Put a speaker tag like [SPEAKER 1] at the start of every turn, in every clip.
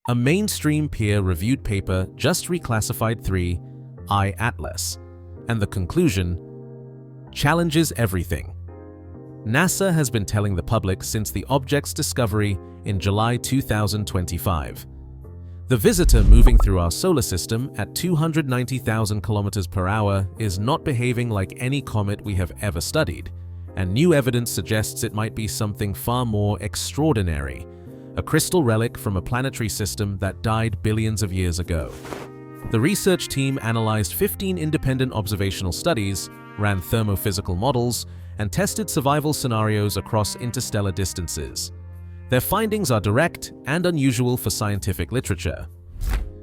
[SPEAKER 1] A mainstream peer-reviewed paper just reclassified 3I Atlas, and the conclusion challenges everything. NASA has been telling the public since the object's discovery in July 2025. The visitor moving through our solar system at 290,000 kilometers per hour is not behaving like any comet we have ever studied, and new evidence suggests it might be something far more extraordinary, a crystal relic from a planetary system that died billions of years ago. The research team analyzed 15 independent observational studies, ran thermophysical models, and tested survival scenarios across interstellar distances. Their findings are direct and unusual for scientific literature.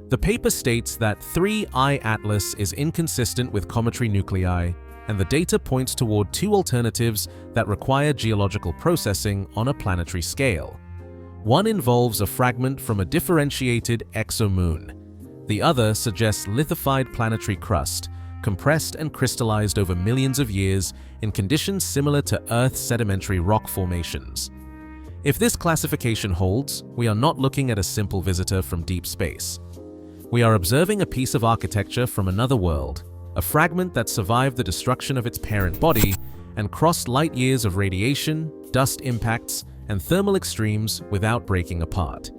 [SPEAKER 1] The paper states that 3I Atlas is inconsistent with cometary nuclei, and the data points toward two alternatives that require geological processing on a planetary scale. One involves a fragment from a differentiated exomoon. The other suggests lithified planetary crust, compressed and crystallized over millions of years in conditions similar to Earth's sedimentary rock formations. If this classification holds, we are not looking at a simple visitor from deep space. We are observing a piece of architecture from another world, a fragment that survived the destruction of its parent body and crossed light years of radiation, dust impacts, and thermal extremes without breaking apart.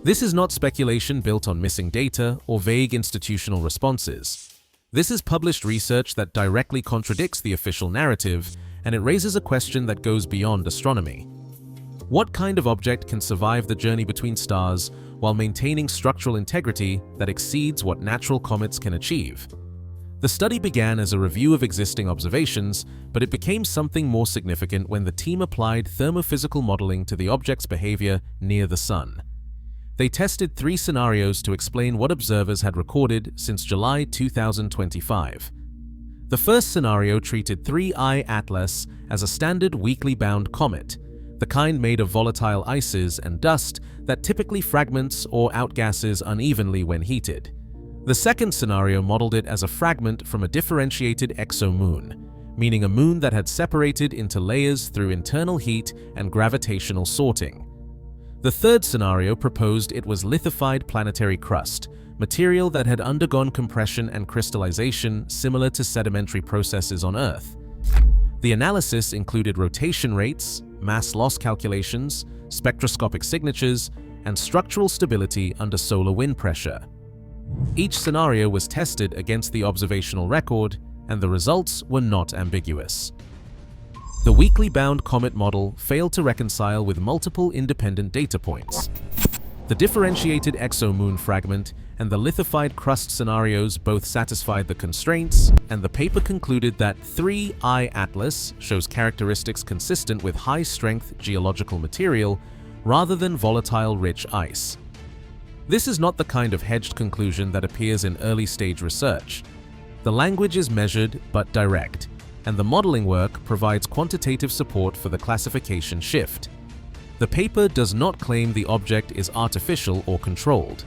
[SPEAKER 1] This is not speculation built on missing data or vague institutional responses. This is published research that directly contradicts the official narrative, and it raises a question that goes beyond astronomy. What kind of object can survive the journey between stars while maintaining structural integrity that exceeds what natural comets can achieve? The study began as a review of existing observations, but it became something more significant when the team applied thermophysical modeling to the object's behavior near the Sun. They tested 3 scenarios to explain what observers had recorded since July 2025. The first scenario treated 3I Atlas as a standard weakly bound comet, the kind made of volatile ices and dust that typically fragments or outgasses unevenly when heated. The second scenario modeled it as a fragment from a differentiated exomoon, meaning a moon that had separated into layers through internal heat and gravitational sorting. The third scenario proposed it was lithified planetary crust, material that had undergone compression and crystallization similar to sedimentary processes on Earth. The analysis included rotation rates, mass loss calculations, spectroscopic signatures, and structural stability under solar wind pressure. Each scenario was tested against the observational record, and the results were not ambiguous. The weakly bound comet model failed to reconcile with multiple independent data points. The differentiated exomoon fragment and the lithified crust scenarios both satisfied the constraints, and the paper concluded that 3I Atlas shows characteristics consistent with high-strength geological material rather than volatile rich ice. This is not the kind of hedged conclusion that appears in early-stage research. The language is measured but direct, and the modeling work provides quantitative support for the classification shift. The paper does not claim the object is artificial or controlled.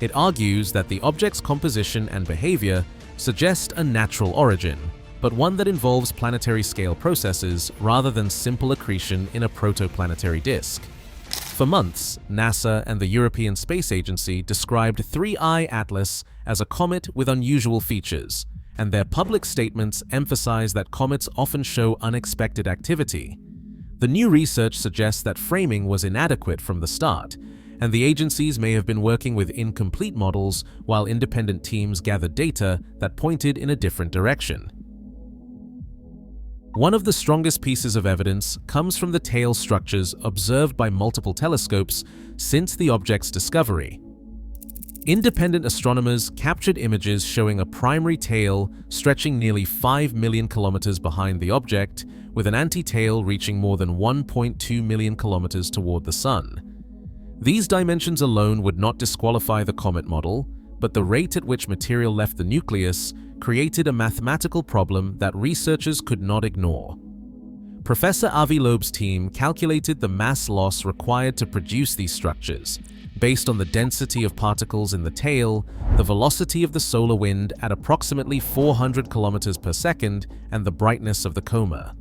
[SPEAKER 1] It argues that the object's composition and behavior suggest a natural origin, but one that involves planetary-scale processes rather than simple accretion in a protoplanetary disk. For months, NASA and the European Space Agency described 3I Atlas as a comet with unusual features, and their public statements emphasize that comets often show unexpected activity. The new research suggests that framing was inadequate from the start, and the agencies may have been working with incomplete models while independent teams gathered data that pointed in a different direction. One of the strongest pieces of evidence comes from the tail structures observed by multiple telescopes since the object's discovery. Independent astronomers captured images showing a primary tail stretching nearly 5 million kilometers behind the object, with an anti-tail reaching more than 1.2 million kilometers toward the Sun. These dimensions alone would not disqualify the comet model, but the rate at which material left the nucleus created a mathematical problem that researchers could not ignore. Professor Avi Loeb's team calculated the mass loss required to produce these structures, based on the density of particles in the tail, the velocity of the solar wind at approximately 400 kilometers per second, and the brightness of the coma.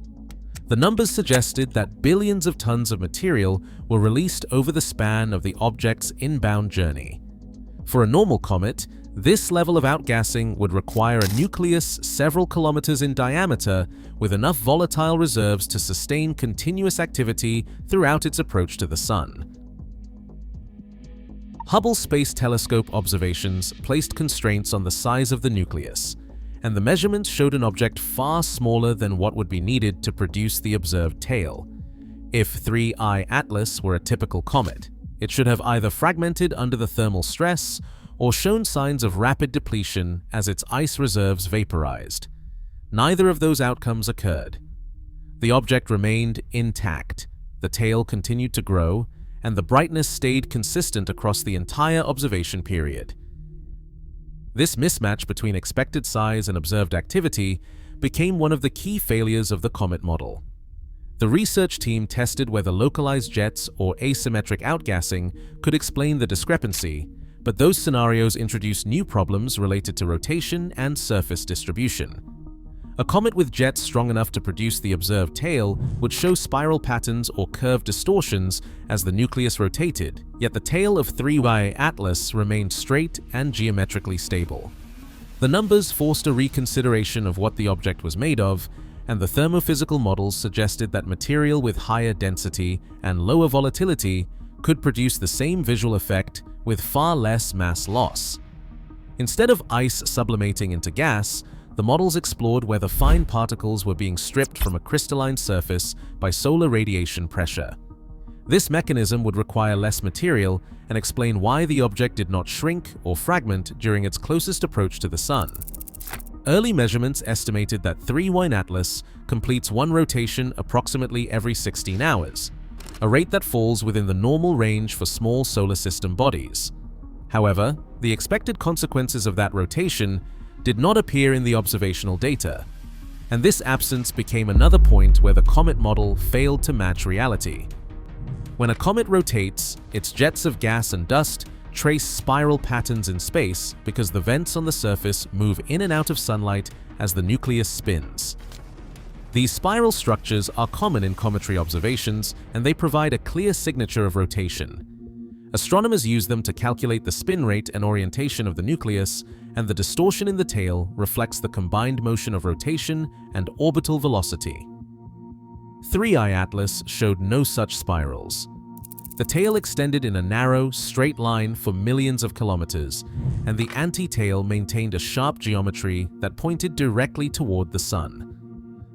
[SPEAKER 1] The numbers suggested that billions of tons of material were released over the span of the object's inbound journey. For a normal comet, this level of outgassing would require a nucleus several kilometers in diameter with enough volatile reserves to sustain continuous activity throughout its approach to the Sun. Hubble Space Telescope observations placed constraints on the size of the nucleus, and the measurements showed an object far smaller than what would be needed to produce the observed tail. If 3I Atlas were a typical comet, it should have either fragmented under the thermal stress or shown signs of rapid depletion as its ice reserves vaporized. Neither of those outcomes occurred. The object remained intact, the tail continued to grow, and the brightness stayed consistent across the entire observation period. This mismatch between expected size and observed activity became one of the key failures of the Comet model. The research team tested whether localized jets or asymmetric outgassing could explain the discrepancy, but those scenarios introduced new problems related to rotation and surface distribution. A comet with jets strong enough to produce the observed tail would show spiral patterns or curved distortions as the nucleus rotated, yet the tail of 3I Atlas remained straight and geometrically stable. The numbers forced a reconsideration of what the object was made of, and the thermophysical models suggested that material with higher density and lower volatility could produce the same visual effect with far less mass loss. Instead of ice sublimating into gas, the models explored whether fine particles were being stripped from a crystalline surface by solar radiation pressure. This mechanism would require less material and explain why the object did not shrink or fragment during its closest approach to the Sun. Early measurements estimated that 3I Atlas completes one rotation approximately every 16 hours, a rate that falls within the normal range for small solar system bodies. However, the expected consequences of that rotation did not appear in the observational data, and this absence became another point where the Comet model failed to match reality. When a comet rotates, its jets of gas and dust trace spiral patterns in space because the vents on the surface move in and out of sunlight as the nucleus spins. These spiral structures are common in cometary observations, and they provide a clear signature of rotation. Astronomers use them to calculate the spin rate and orientation of the nucleus, and the distortion in the tail reflects the combined motion of rotation and orbital velocity. 3I Atlas showed no such spirals. The tail extended in a narrow, straight line for millions of kilometers, and the anti-tail maintained a sharp geometry that pointed directly toward the Sun.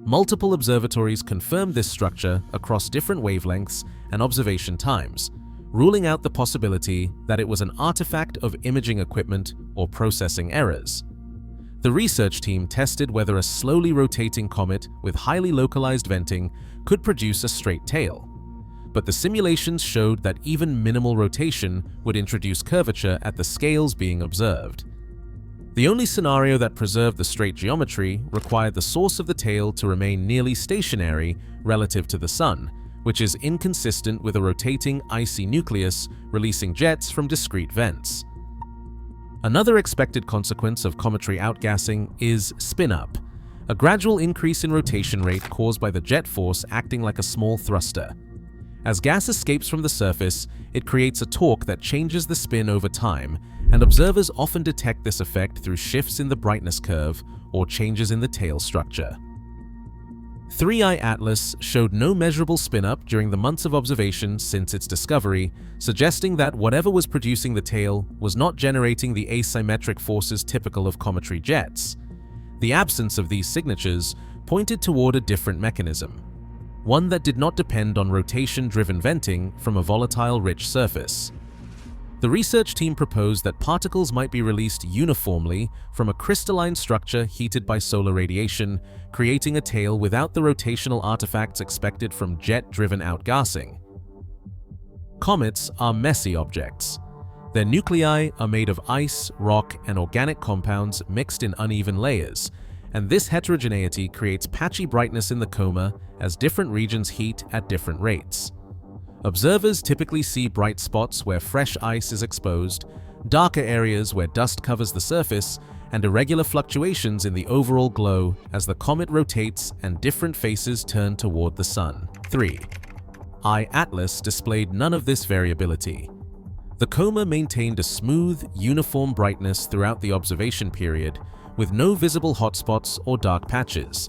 [SPEAKER 1] Multiple observatories confirmed this structure across different wavelengths and observation times, ruling out the possibility that it was an artifact of imaging equipment or processing errors. The research team tested whether a slowly rotating comet with highly localized venting could produce a straight tail, but the simulations showed that even minimal rotation would introduce curvature at the scales being observed. The only scenario that preserved the straight geometry required the source of the tail to remain nearly stationary relative to the Sun, which is inconsistent with a rotating icy nucleus releasing jets from discrete vents. Another expected consequence of cometary outgassing is spin-up, a gradual increase in rotation rate caused by the jet force acting like a small thruster. As gas escapes from the surface, it creates a torque that changes the spin over time, and observers often detect this effect through shifts in the brightness curve or changes in the tail structure. 3I Atlas showed no measurable spin-up during the months of observation since its discovery, suggesting that whatever was producing the tail was not generating the asymmetric forces typical of cometary jets. The absence of these signatures pointed toward a different mechanism, one that did not depend on rotation-driven venting from a volatile, rich surface. The research team proposed that particles might be released uniformly from a crystalline structure heated by solar radiation, creating a tail without the rotational artifacts expected from jet-driven outgassing. Comets are messy objects. Their nuclei are made of ice, rock, and organic compounds mixed in uneven layers, and this heterogeneity creates patchy brightness in the coma as different regions heat at different rates. Observers typically see bright spots where fresh ice is exposed, darker areas where dust covers the surface, and irregular fluctuations in the overall glow as the comet rotates and different faces turn toward the Sun. 3. I-Atlas displayed none of this variability. The coma maintained a smooth, uniform brightness throughout the observation period, with no visible hotspots or dark patches.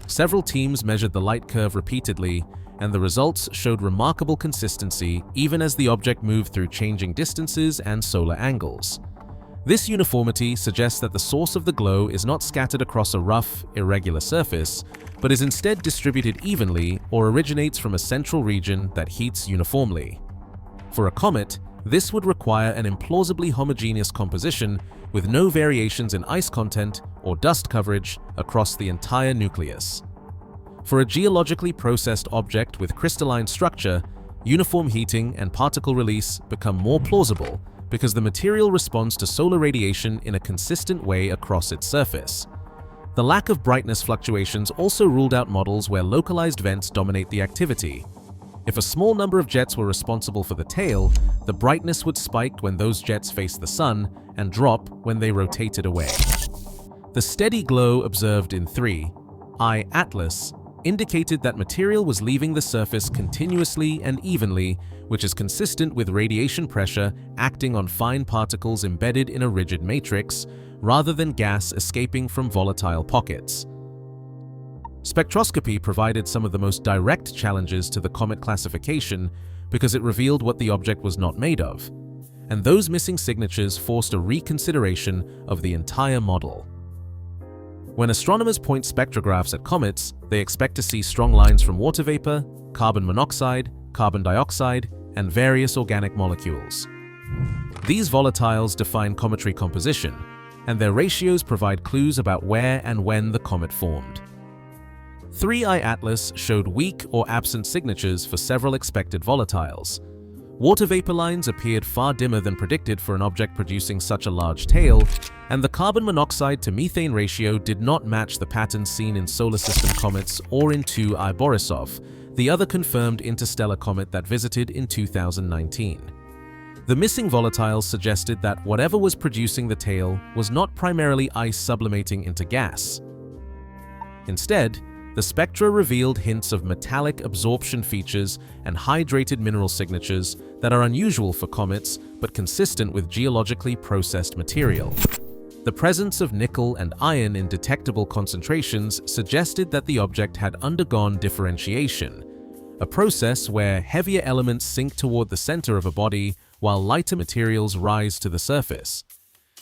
[SPEAKER 1] Several teams measured the light curve repeatedly, and the results showed remarkable consistency even as the object moved through changing distances and solar angles. This uniformity suggests that the source of the glow is not scattered across a rough, irregular surface, but is instead distributed evenly or originates from a central region that heats uniformly. For a comet, this would require an implausibly homogeneous composition with no variations in ice content or dust coverage across the entire nucleus. For a geologically processed object with crystalline structure, uniform heating and particle release become more plausible because the material responds to solar radiation in a consistent way across its surface. The lack of brightness fluctuations also ruled out models where localized vents dominate the activity. If a small number of jets were responsible for the tail, the brightness would spike when those jets faced the Sun and drop when they rotated away. The steady glow observed in 3 I-Atlas indicated that material was leaving the surface continuously and evenly, which is consistent with radiation pressure acting on fine particles embedded in a rigid matrix, rather than gas escaping from volatile pockets. Spectroscopy provided some of the most direct challenges to the comet classification because it revealed what the object was not made of, and those missing signatures forced a reconsideration of the entire model. When astronomers point spectrographs at comets, they expect to see strong lines from water vapor, carbon monoxide, carbon dioxide, and various organic molecules. These volatiles define cometary composition, and their ratios provide clues about where and when the comet formed. 3 I-Atlas showed weak or absent signatures for several expected volatiles. Water vapor lines appeared far dimmer than predicted for an object producing such a large tail, and the carbon monoxide to methane ratio did not match the patterns seen in solar system comets or in 2 I Borisov, the other confirmed interstellar comet that visited in 2019. The missing volatiles suggested that whatever was producing the tail was not primarily ice sublimating into gas. Instead, the spectra revealed hints of metallic absorption features and hydrated mineral signatures that are unusual for comets but consistent with geologically processed material. The presence of nickel and iron in detectable concentrations suggested that the object had undergone differentiation, a process where heavier elements sink toward the center of a body while lighter materials rise to the surface.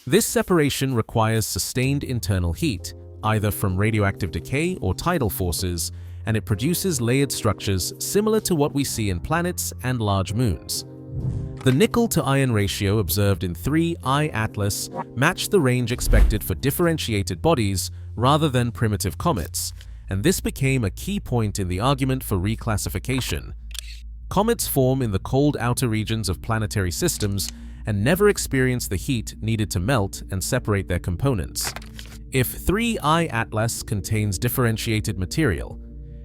[SPEAKER 1] This separation requires sustained internal heat, either from radioactive decay or tidal forces, and it produces layered structures similar to what we see in planets and large moons. The nickel-to-iron ratio observed in 3 I-Atlas matched the range expected for differentiated bodies rather than primitive comets, and this became a key point in the argument for reclassification. Comets form in the cold outer regions of planetary systems and never experience the heat needed to melt and separate their components. If 3 I-Atlas contains differentiated material,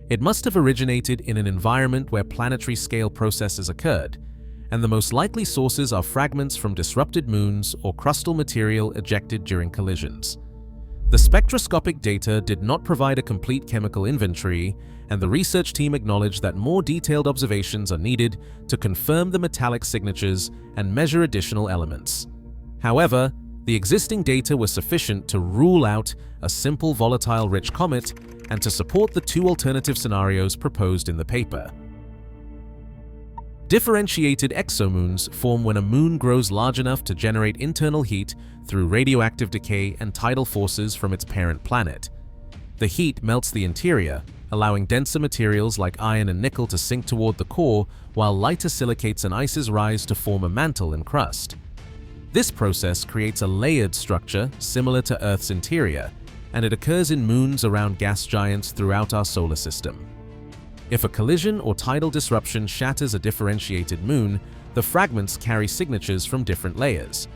[SPEAKER 1] it must have originated in an environment where planetary scale processes occurred, and the most likely sources are fragments from disrupted moons or crustal material ejected during collisions. The spectroscopic data did not provide a complete chemical inventory, and the research team acknowledged that more detailed observations are needed to confirm the metallic signatures and measure additional elements. However, the existing data was sufficient to rule out a simple volatile-rich comet and to support the 2 alternative scenarios proposed in the paper. Differentiated exomoons form when a moon grows large enough to generate internal heat through radioactive decay and tidal forces from its parent planet. The heat melts the interior, allowing denser materials like iron and nickel to sink toward the core, while lighter silicates and ices rise to form a mantle and crust. This process creates a layered structure similar to Earth's interior, and it occurs in moons around gas giants throughout our solar system. If a collision or tidal disruption shatters a differentiated moon, the fragments carry signatures from different layers.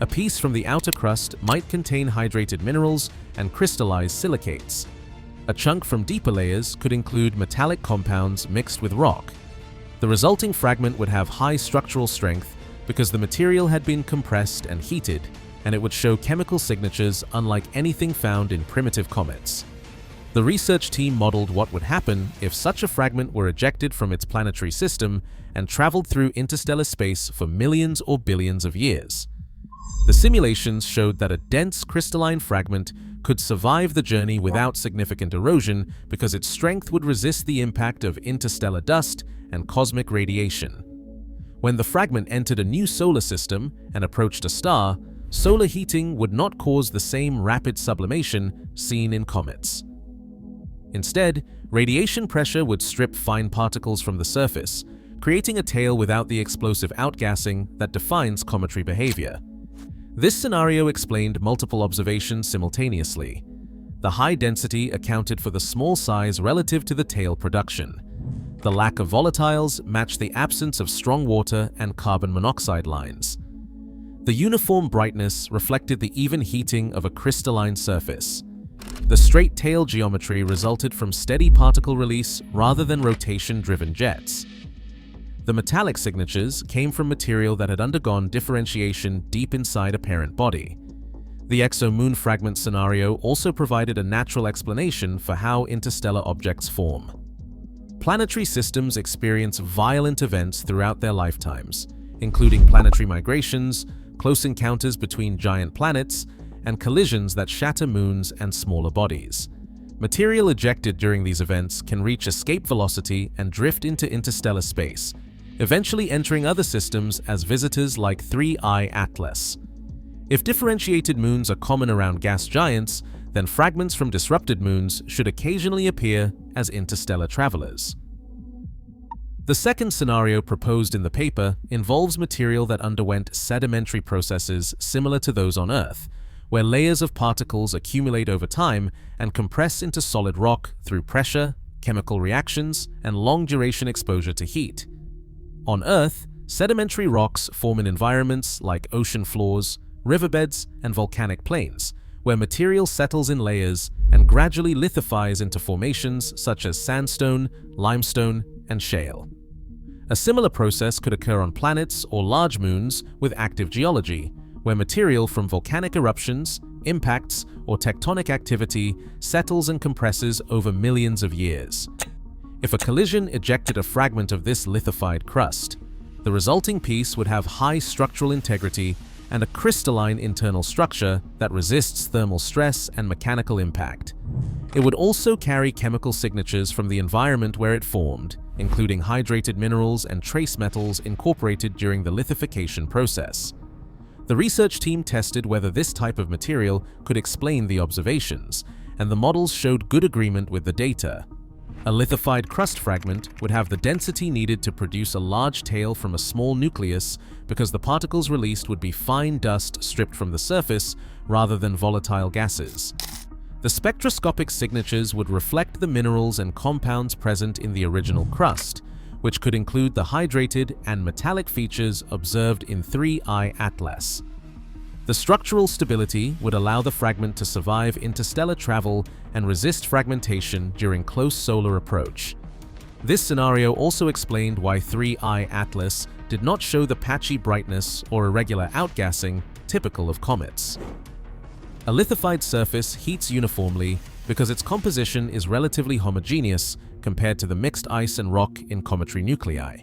[SPEAKER 1] A piece from the outer crust might contain hydrated minerals and crystallized silicates. A chunk from deeper layers could include metallic compounds mixed with rock. The resulting fragment would have high structural strength because the material had been compressed and heated, and it would show chemical signatures unlike anything found in primitive comets. The research team modeled what would happen if such a fragment were ejected from its planetary system and traveled through interstellar space for millions or billions of years. The simulations showed that a dense crystalline fragment could survive the journey without significant erosion because its strength would resist the impact of interstellar dust and cosmic radiation. When the fragment entered a new solar system and approached a star, solar heating would not cause the same rapid sublimation seen in comets. Instead, radiation pressure would strip fine particles from the surface, creating a tail without the explosive outgassing that defines cometary behavior. This scenario explained multiple observations simultaneously. The high density accounted for the small size relative to the tail production. The lack of volatiles matched the absence of strong water and carbon monoxide lines. The uniform brightness reflected the even heating of a crystalline surface. The straight tail geometry resulted from steady particle release rather than rotation-driven jets. The metallic signatures came from material that had undergone differentiation deep inside a parent body. The exomoon fragment scenario also provided a natural explanation for how interstellar objects form. Planetary systems experience violent events throughout their lifetimes, including planetary migrations, close encounters between giant planets, and collisions that shatter moons and smaller bodies. Material ejected during these events can reach escape velocity and drift into interstellar space, eventually entering other systems as visitors like 3I Atlas. If differentiated moons are common around gas giants, then fragments from disrupted moons should occasionally appear as interstellar travelers. The second scenario proposed in the paper involves material that underwent sedimentary processes similar to those on Earth, where layers of particles accumulate over time and compress into solid rock through pressure, chemical reactions, and long-duration exposure to heat. On Earth, sedimentary rocks form in environments like ocean floors, riverbeds, and volcanic plains, where material settles in layers and gradually lithifies into formations such as sandstone, limestone, and shale. A similar process could occur on planets or large moons with active geology, where material from volcanic eruptions, impacts, or tectonic activity settles and compresses over millions of years. If a collision ejected a fragment of this lithified crust, the resulting piece would have high structural integrity and a crystalline internal structure that resists thermal stress and mechanical impact. It would also carry chemical signatures from the environment where it formed, including hydrated minerals and trace metals incorporated during the lithification process. The research team tested whether this type of material could explain the observations, and the models showed good agreement with the data. A lithified crust fragment would have the density needed to produce a large tail from a small nucleus because the particles released would be fine dust stripped from the surface rather than volatile gases. The spectroscopic signatures would reflect the minerals and compounds present in the original crust, which could include the hydrated and metallic features observed in 3I Atlas. The structural stability would allow the fragment to survive interstellar travel and resist fragmentation during close solar approach. This scenario also explained why 3I Atlas did not show the patchy brightness or irregular outgassing typical of comets. A lithified surface heats uniformly because its composition is relatively homogeneous compared to the mixed ice and rock in cometary nuclei.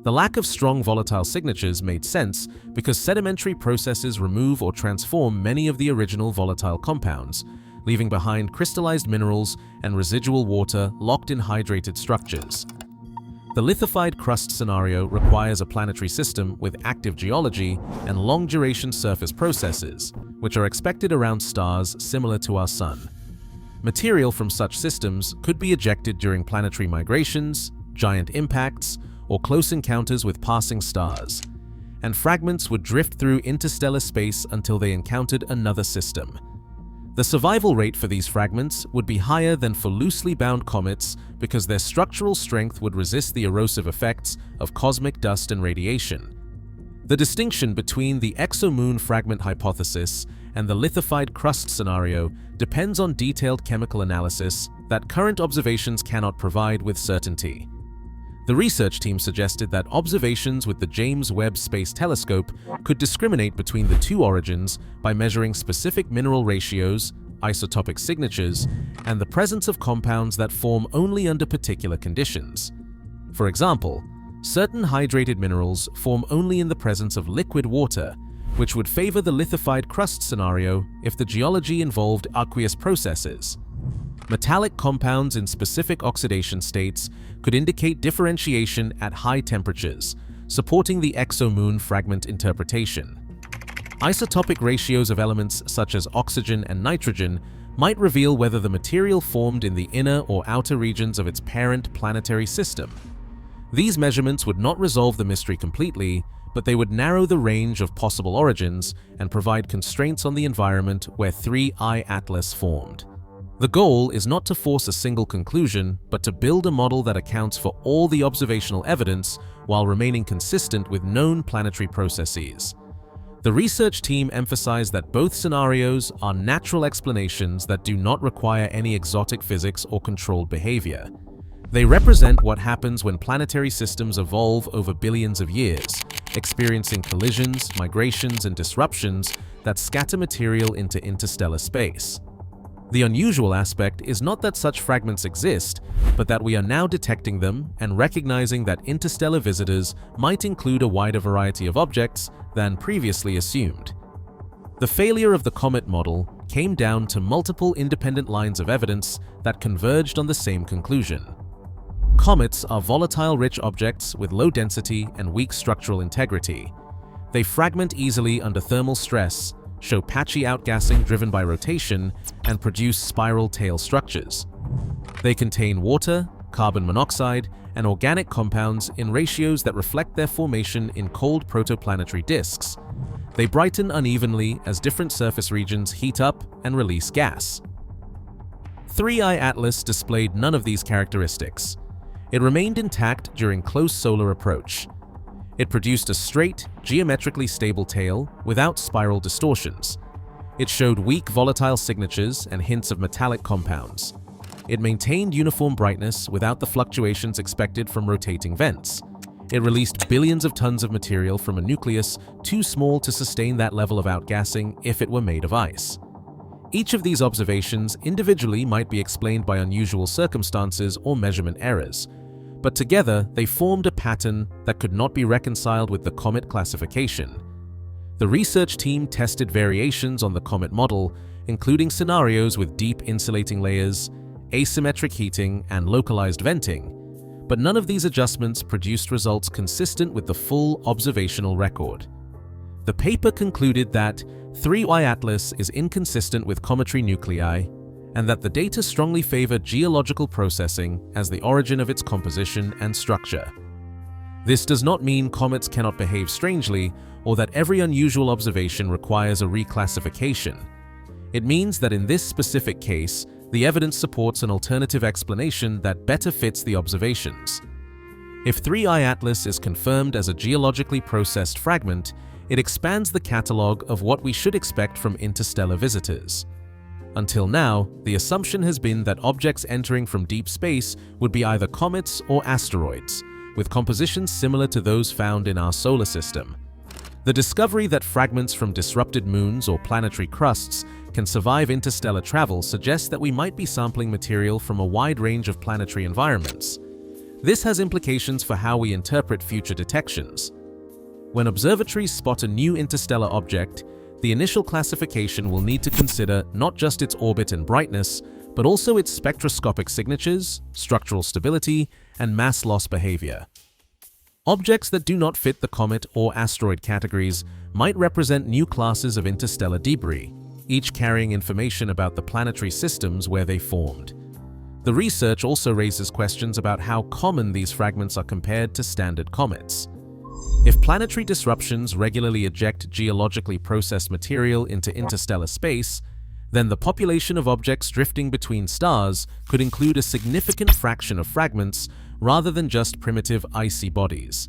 [SPEAKER 1] The lack of strong volatile signatures made sense because sedimentary processes remove or transform many of the original volatile compounds, leaving behind crystallized minerals and residual water locked in hydrated structures. The lithified crust scenario requires a planetary system with active geology and long-duration surface processes, which are expected around stars similar to our Sun. Material from such systems could be ejected during planetary migrations, giant impacts, or close encounters with passing stars, and fragments would drift through interstellar space until they encountered another system. The survival rate for these fragments would be higher than for loosely bound comets because their structural strength would resist the erosive effects of cosmic dust and radiation. The distinction between the exomoon fragment hypothesis and the lithified crust scenario depends on detailed chemical analysis that current observations cannot provide with certainty. The research team suggested that observations with the James Webb Space Telescope could discriminate between the two origins by measuring specific mineral ratios, isotopic signatures, and the presence of compounds that form only under particular conditions. For example, certain hydrated minerals form only in the presence of liquid water, which would favor the lithified crust scenario if the geology involved aqueous processes. Metallic compounds in specific oxidation states could indicate differentiation at high temperatures, supporting the exomoon fragment interpretation. Isotopic ratios of elements such as oxygen and nitrogen might reveal whether the material formed in the inner or outer regions of its parent planetary system. These measurements would not resolve the mystery completely, but they would narrow the range of possible origins and provide constraints on the environment where 3I Atlas formed. The goal is not to force a single conclusion, but to build a model that accounts for all the observational evidence while remaining consistent with known planetary processes. The research team emphasized that both scenarios are natural explanations that do not require any exotic physics or controlled behavior. They represent what happens when planetary systems evolve over billions of years, experiencing collisions, migrations, and disruptions that scatter material into interstellar space. The unusual aspect is not that such fragments exist, but that we are now detecting them and recognizing that interstellar visitors might include a wider variety of objects than previously assumed. The failure of the Comet model came down to multiple independent lines of evidence that converged on the same conclusion. Comets are volatile-rich objects with low density and weak structural integrity. They fragment easily under thermal stress, show patchy outgassing driven by rotation, and produce spiral tail structures. They contain water, carbon monoxide, and organic compounds in ratios that reflect their formation in cold protoplanetary disks. They brighten unevenly as different surface regions heat up and release gas. 3I Atlas displayed none of these characteristics. It remained intact during close solar approach. It produced a straight, geometrically stable tail without spiral distortions. It showed weak volatile signatures and hints of metallic compounds. It maintained uniform brightness without the fluctuations expected from rotating vents. It released billions of tons of material from a nucleus too small to sustain that level of outgassing if it were made of ice. Each of these observations individually might be explained by unusual circumstances or measurement errors, but together they formed a pattern that could not be reconciled with the Comet classification. The research team tested variations on the Comet model, including scenarios with deep insulating layers, asymmetric heating, and localized venting, but none of these adjustments produced results consistent with the full observational record. The paper concluded that 3I Atlas is inconsistent with cometary nuclei, and that the data strongly favor geological processing as the origin of its composition and structure. This does not mean comets cannot behave strangely or that every unusual observation requires a reclassification. It means that in this specific case, the evidence supports an alternative explanation that better fits the observations. If 3I Atlas is confirmed as a geologically processed fragment, it expands the catalog of what we should expect from interstellar visitors. Until now, the assumption has been that objects entering from deep space would be either comets or asteroids, with compositions similar to those found in our solar system. The discovery that fragments from disrupted moons or planetary crusts can survive interstellar travel suggests that we might be sampling material from a wide range of planetary environments. This has implications for how we interpret future detections. When observatories spot a new interstellar object, the initial classification will need to consider not just its orbit and brightness, but also its spectroscopic signatures, structural stability, and mass loss behavior. Objects that do not fit the comet or asteroid categories might represent new classes of interstellar debris, each carrying information about the planetary systems where they formed. The research also raises questions about how common these fragments are compared to standard comets. If planetary disruptions regularly eject geologically processed material into interstellar space, then the population of objects drifting between stars could include a significant fraction of fragments rather than just primitive icy bodies.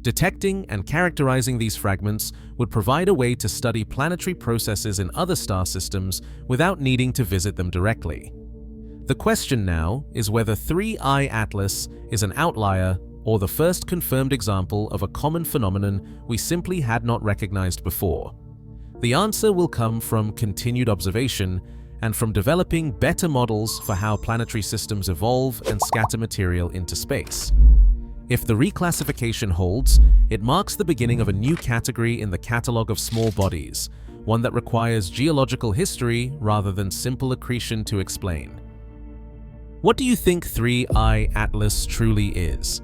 [SPEAKER 1] Detecting and characterizing these fragments would provide a way to study planetary processes in other star systems without needing to visit them directly. The question now is whether 3I Atlas is an outlier or the first confirmed example of a common phenomenon we simply had not recognized before? The answer will come from continued observation and from developing better models for how planetary systems evolve and scatter material into space. If the reclassification holds, it marks the beginning of a new category in the catalog of small bodies, one that requires geological history rather than simple accretion to explain. What do you think 3I Atlas truly is?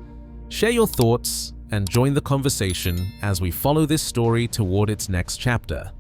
[SPEAKER 1] Share your thoughts and join the conversation as we follow this story toward its next chapter.